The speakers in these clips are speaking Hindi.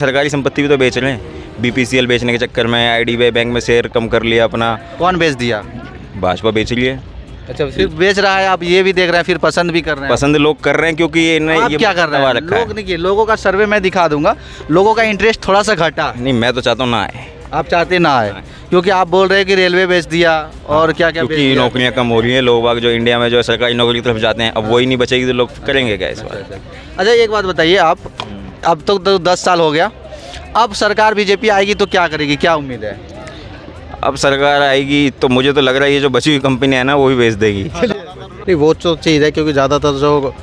सरकारी संपत्ति भी तो बेच रहे हैं। बीपीसीएल बेचने के चक्कर में आईडीबीआई बैंक में शेयर कम कर लिया अपना। कौन बेच दिया? भाजपा बेच रही है। अच्छा, फिर बेच रहा है, आप ये भी देख रहे हैं, फिर पसंद भी कर रहे हैं। पसंद लोग कर रहे हैं क्योंकि ये आप क्या कर रहे हैं? रखा है। लोग नहीं किए, लोगों का सर्वे मैं दिखा दूंगा, लोगों का इंटरेस्ट थोड़ा सा घटा। नहीं, मैं तो चाहता हूँ ना आए, आप चाहते ना आए क्योंकि आप बोल रहे हैं कि रेलवे बेच दिया और क्या क्या क्योंकि नौकरियां कम हो रही हैं। लोग बाग जो इंडिया में जो सरकारी नौकरी की तरफ जाते हैं, अब वही नहीं बचेगी तो लोग करेंगे क्या इस बार। अच्छा, एक बात बताइए आप, अब तो 10 साल हो गया, अब सरकार बीजेपी आएगी तो क्या करेगी, क्या उम्मीद है? अब सरकार आएगी तो मुझे तो लग रहा है ये जो बची हुई कंपनी है ना वो भी बेच देगी। नहीं, वो तो चीज़ है क्योंकि ज़्यादातर जो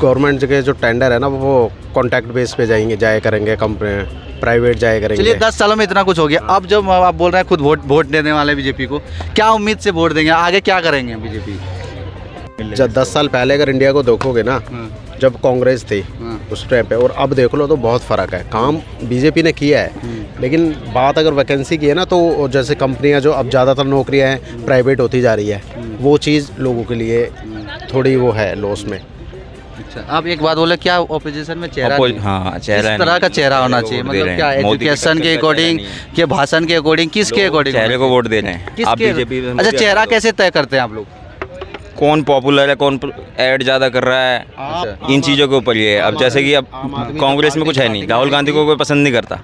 गवर्नमेंट के जो टेंडर है ना वो कॉन्ट्रैक्ट बेस पे जाया करेंगे, कंपनी प्राइवेट जाया करेंगे। चलिए 10 सालों में इतना कुछ हो गया, अब जब आप बोल रहे हैं खुद वोट देने वाले बीजेपी को, क्या उम्मीद से वोट देंगे, आगे क्या करेंगे बीजेपी? जब 10 साल पहले अगर इंडिया को देखोगे ना, जब कांग्रेस थी उस टाइम पे और अब देख लो तो बहुत फ़र्क है। काम बीजेपी ने किया है, लेकिन बात अगर वैकेंसी की है ना तो जैसे कंपनियां जो अब ज़्यादातर नौकरियां हैं प्राइवेट होती जा रही है, वो चीज़ लोगों के लिए थोड़ी वो है लॉस में। अच्छा, आप एक बात बोले, क्या ऑपोजिशन में चेहरा हाँ, चेहरा किस तरह का चेहरा होना चाहिए, मतलब क्या एजुकेशन के अकॉर्डिंग, के भाषण के अकॉर्डिंग, किसके अकॉर्डिंग? चेहरे को वोट दे रहे हैं आप बीजेपी। अच्छा, चेहरा कैसे तय करते हैं आप लोग? कौन पॉपुलर है, कौन ऐड ज़्यादा कर रहा है, इन चीज़ों के ऊपर ये है। अब जैसे कि अब कांग्रेस में कुछ है नहीं, राहुल गांधी को कोई पसंद नहीं करता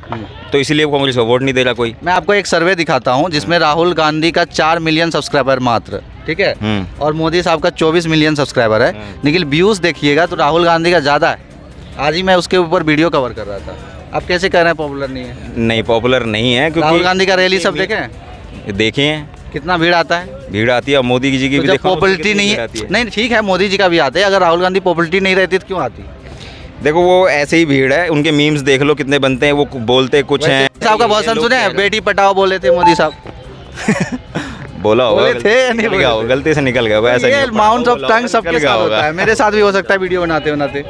तो इसलिए कांग्रेस को वोट नहीं दे रहा कोई। मैं आपको एक सर्वे दिखाता हूँ जिसमें राहुल गांधी का 4 मिलियन सब्सक्राइबर मात्र, ठीक है, और मोदी साहब का 24 मिलियन सब्सक्राइबर है, लेकिन व्यूज़ देखिएगा तो राहुल गांधी का ज़्यादा है। आज ही मैं उसके ऊपर वीडियो कवर कर रहा था। आप कैसे कह रहे हैं पॉपुलर नहीं है? नहीं, पॉपुलर नहीं है क्योंकि राहुल गांधी का रैली सब देखे हैं? देखे हैं, कितना भीड़ आता है? भीड़ आती है। मोदी जी की तो भी जब देखो, पॉपुलरिटी नहीं है, नहीं ठीक है, मोदी जी का भी आता है, अगर राहुल गांधी पॉपुलरिटी नहीं रहती तो क्यों आती? देखो वो ऐसे ही भीड़ है, उनके मीम्स देख लो कितने बनते हैं, वो बोलते कुछ हैं। साहब का भाषण सुने हैं, बेटी पटाओ बोले थे मोदी साहब। बोला होगा, बोले थे या नहीं निकल गया होगा, गलती से निकल गया होगा, ऐसा ये नहीं। माउंट ऑफ टंग सबके साथ होता है, मेरे साथ भी हो सकता है वीडियो बनाते बनाते।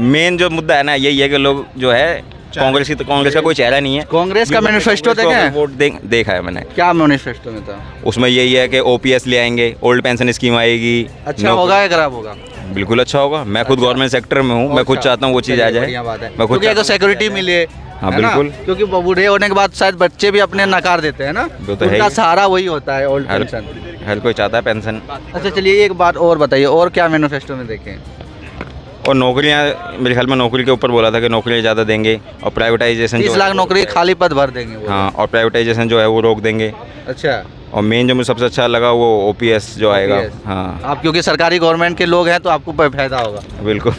मेन जो मुद्दा है ना यही है कि लोग जो है कांग्रेस का कोई चेहरा नहीं है। कांग्रेस का मैनिफेस्टो देखे हैं? वोट देखा है मैंने। क्या मैनिफेस्टो में था? उसमें यही है कि ओपीएस ले आएंगे, ओल्ड पेंशन स्कीम आएगी। अच्छा होगा या खराब होगा? बिल्कुल अच्छा होगा। मैं खुद गवर्नमेंट सेक्टर में हूँ, मैं खुद चाहता हूँ वो चीज़ आ जाए। बढ़िया बात है, मैं खुद क्योंकि अगर सिक्योरिटी मिले, हाँ बिल्कुल, क्योंकि बूढ़े होने के बाद शायद बच्चे भी अपने नकार देते हैं ना, उनका सहारा वही होता है ओल्ड पेंशन। हर कोई चाहता है पेंशन। अच्छा चलिए, एक बात और बताइए, और क्या मैनिफेस्टो में देखें? और नौकरियां, मेरे ख्याल में नौकरी के ऊपर बोला था कि नौकरियां ज़्यादा देंगे और प्राइवेटाइजेशन 30 लाख नौकरी खाली पद भर देंगे वो। हाँ, और प्राइवेटाइजेशन जो है वो रोक देंगे। अच्छा, और मेन जो मुझे सबसे अच्छा लगा वो ओपीएस जो आएगा। हाँ, आप क्योंकि सरकारी गवर्नमेंट के लोग हैं तो आपको फायदा होगा। बिल्कुल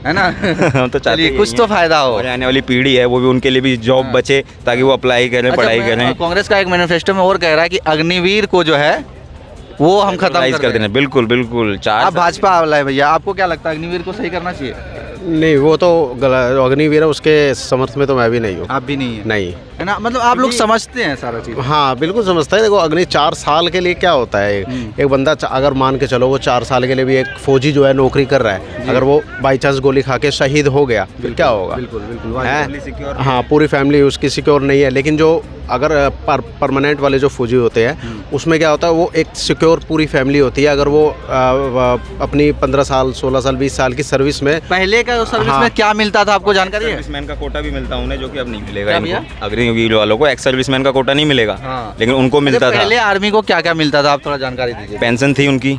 है ना? हम तो चाहते हैं कुछ तो फायदा हो। और आने वाली पीढ़ी है वो भी, उनके लिए भी जॉब बचे ताकि वो अप्लाई करें, पढ़ाई करें। कांग्रेस का एक मैनिफेस्टो में और कह रहा है कि अग्निवीर को जो है वो हम खत्म कर देना। बिल्कुल बिल्कुल। आप भाजपा वाला है भैया, आपको क्या लगता है अग्निवीर को सही करना चाहिए? नहीं, वो तो अग्निवीर है, उसके समर्थ में तो मैं भी नहीं हूँ। आप भी नहीं है? नहीं है ना, मतलब आप लोग समझते हैं सारा चीज़। हाँ बिल्कुल समझता है। देखो अग्नि 4 साल के लिए क्या होता है, एक बंदा अगर मान के चलो वो 4 साल के लिए भी, एक फौजी जो है नौकरी कर रहा है, अगर वो बाई चांस गोली खा के शहीद हो गया फिर क्या होगा? बिल्कुल बिल्कुल है, हाँ, पूरी फैमिली उसकी सिक्योर नहीं है। लेकिन जो अगर परमानेंट वाले जो फौजी होते हैं उसमें क्या होता है, वो एक सिक्योर पूरी फैमिली होती है। अगर वो अपनी 15 साल 16 साल 20 साल की सर्विस में, पहले का सर्विस में क्या मिलता था आपको जानकारी है? सर्विसमैन का कोटा भी मिलता उन्हें, जो कि अब नहीं मिलेगा इनको। अग्निवीर वालों को एक्स सर्विसमैन का कोटा नहीं मिलेगा, लेकिन उनको मिलता था। पहले आर्मी को क्या क्या मिलता था, आप थोड़ा जानकारी दीजिए। पेंशन थी उनकी,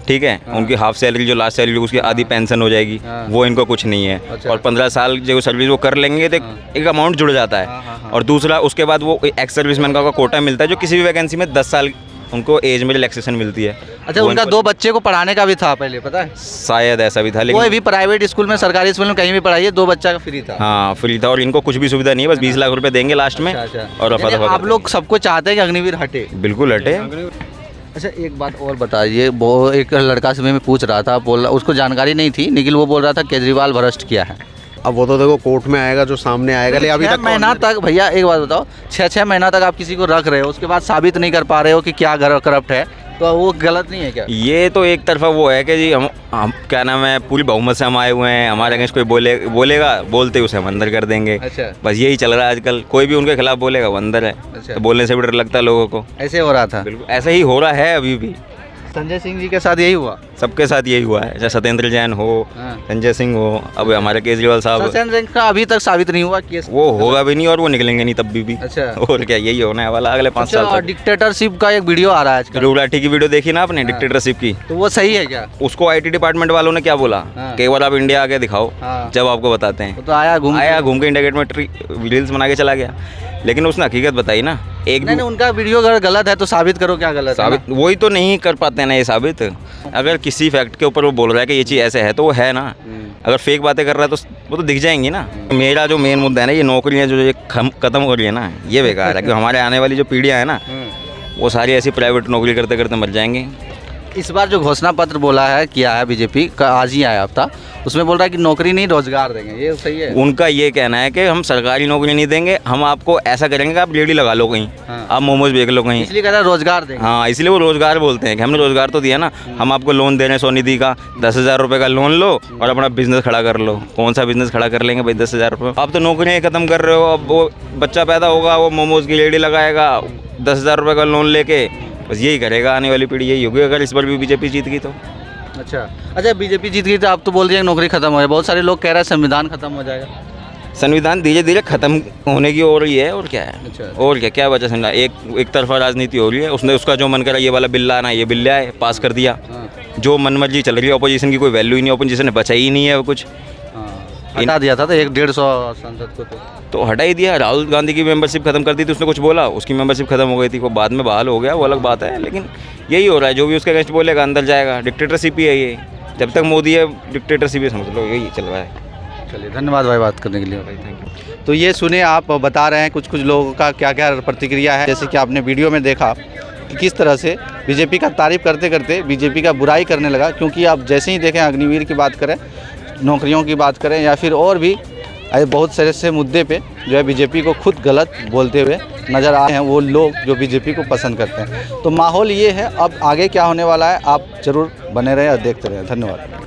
ठीक है, उनकी हाफ सैलरी जो लास्ट सैलरी उसकी आधी पेंशन हो जाएगी, वो इनको कुछ नहीं है। और 15 साल जो सर्विस वो कर लेंगे तो एक अमाउंट जुड़ जाता है। और दूसरा उसके बाद वो एक्स सर्विसमैन का कोटा मिलता है, जो किसी भी वैकेंसी में 10 साल उनको एज में रिलैक्सेशन मिलती है। अच्छा, उनका 2 बच्चे को पढ़ाने का भी था पहले, पता है? शायद ऐसा भी था, लेकिन कोई भी प्राइवेट स्कूल में, सरकारी स्कूल में कहीं भी पढ़ाइए, 2 बच्चा का फ्री था। हाँ फ्री था, और इनको कुछ भी सुविधा नहीं है, बस 20 लाख रुपए देंगे लास्ट में। और आप लोग सबको चाहते हैं कि अग्निवीर हटे? बिल्कुल हटे। अच्छा, एक बात और बताइए, वो एक लड़का से मैं पूछ रहा था, बोल रहा, उसको जानकारी नहीं थी, लेकिन वो बोल रहा था केजरीवाल भ्रष्ट किया है। अब वो तो देखो कोर्ट में आएगा, जो सामने आएगा। लेकिन अभी 6 तक महीना तक, भैया एक बात बताओ, 6 महीना तक आप किसी को रख रहे हो, उसके बाद साबित नहीं कर पा रहे हो कि क्या करप्ट है, तो वो गलत नहीं है क्या? ये तो एक तरफा वो है कि जी हम क्या नाम है, पूरी बहुमत से हम आए हुए हैं, हमारे अगेंस्ट कोई बोलेगा, बोलते उसे हम अंदर कर देंगे। अच्छा, बस यही चल रहा है आजकल। कोई भी उनके खिलाफ बोलेगा वो अंदर है। अच्छा, तो बोलने से भी डर लगता है लोगों को। ऐसे हो रहा था? बिल्कुल ऐसा ही हो रहा है अभी भी। संजय सिंह जी के साथ यही हुआ? सबके साथ यही हुआ है, चाहे सत्येंद्र जैन हो, हाँ। संजय सिंह हो, अब हमारे केजरीवाल साहब, सत्येंद्र जैन का अभी तक साबित नहीं हुआ केस। वो होगा भी नहीं और वो निकलेंगे नहीं तब भी। अच्छा। और क्या, यही होने वाला अगले 5 साल तक। डिक्टेटरशिप का एक वीडियो आ रहा है आजकल। ध्रुव लाठी की वीडियो देखी ना आपने, डिक्टेटरशिप की? तो वो सही है क्या? उसको आईटी डिपार्टमेंट वालों ने क्या बोला हाँ। कि एक बार आप इंडिया आके दिखाओ, हाँ। जब आपको बताते हैं। वो तो आया घूम के इंडिया गेट में रील्स बना के चला गया, लेकिन उसने हकीकत बताई ना। एक नहीं, उनका वीडियो अगर गलत है तो साबित करो क्या गलत है साबित वही तो नहीं कर पाते ना ये साबित। अगर किसी फैक्ट के ऊपर वो बोल रहा है कि ये चीज़ ऐसे है तो वो है ना। अगर फेक बातें कर रहा है तो वो तो दिख जाएंगी ना। मेरा जो मेन मुद्दा है ना, ये नौकरियां जो ये खत्म हो रही है ना, ये बेकार है। क्योंकि हमारे आने वाली जो पीढ़ियाँ है ना, वो सारी ऐसी प्राइवेट नौकरी करते करते मर जाएंगे। इस बार जो घोषणा पत्र बोला है किया है बीजेपी का, आज ही आया हफ्ता, उसमें बोल रहा है कि नौकरी नहीं रोजगार देंगे, ये सही है? उनका ये कहना है कि हम सरकारी नौकरी नहीं देंगे, हम आपको ऐसा करेंगे कि आप रेडी लगा लो कहीं, हाँ। आप मोमोज बेच लो कहीं, इसलिए कहता है रोजगार देंगे। हाँ, इसलिए वो रोजगार बोलते हैं कि हमने रोजगार तो दिया ना, हम आपको लोन दे रहे हैं स्वनिधि का, 10,000 रुपये का लोन लो और अपना बिजनेस खड़ा कर लो। कौन सा बिजनेस खड़ा कर लेंगे भाई 10,000 रुपये? आप तो नौकरियाँ खत्म कर रहे हो। अब वो बच्चा पैदा होगा, वो मोमोज की रेडी लगाएगा 10,000 रुपये का लोन लेके, बस यही करेगा आने वाली पीढ़ी, यही होगी अगर इस बार भी बीजेपी जीत गई तो। अच्छा, बीजेपी जीत गई तो आप तो बोल रहे हैं नौकरी खत्म हो जाए, बहुत सारे लोग कह रहे हैं संविधान खत्म हो जाएगा। संविधान धीरे धीरे खत्म होने की ओर ही है, और क्या है। अच्छा। और क्या बचा संविधान? एक तरफा राजनीति हो रही है, उसने उसका जो मन करा ये वाला बिल लाना, ये बिल लाए, पास कर दिया। जो मनमर्जी चल रही है, ऑपोजिशन की कोई वैल्यू ही नहीं, ऑपोजिशन ने बचा ही नहीं है कुछ। हटा दिया था 150 सांसद को तो हटा ही दिया। राहुल गांधी की मेंबरशिप खत्म कर दी थी, उसने कुछ बोला, उसकी मेंबरशिप खत्म हो गई थी, वो बाद में बहाल हो गया, वो अलग बात है। लेकिन यही हो रहा है, जो भी उसके अगेंस्ट बोलेगा अंदर जाएगा। डिक्टेटरशिप ही है ये, जब तक मोदी है डिक्टेटरशिप ही समझ लो, यही चल रहा है। चलिए, धन्यवाद भाई बात करने के लिए। भाई थैंक यू। तो ये सुने, आप बता रहे हैं कुछ लोगों का क्या क्या प्रतिक्रिया है। जैसे कि आपने वीडियो में देखा कि किस तरह से बीजेपी का तारीफ करते करते बीजेपी का बुराई करने लगा। क्योंकि आप जैसे ही देखें, अग्निवीर की बात करें, नौकरियों की बात करें, या फिर और भी बहुत सारे से मुद्दे पे जो है बीजेपी को खुद गलत बोलते हुए नज़र आए हैं वो लोग जो बीजेपी को पसंद करते हैं। तो माहौल ये है, अब आगे क्या होने वाला है आप ज़रूर बने रहें और देखते रहें। धन्यवाद।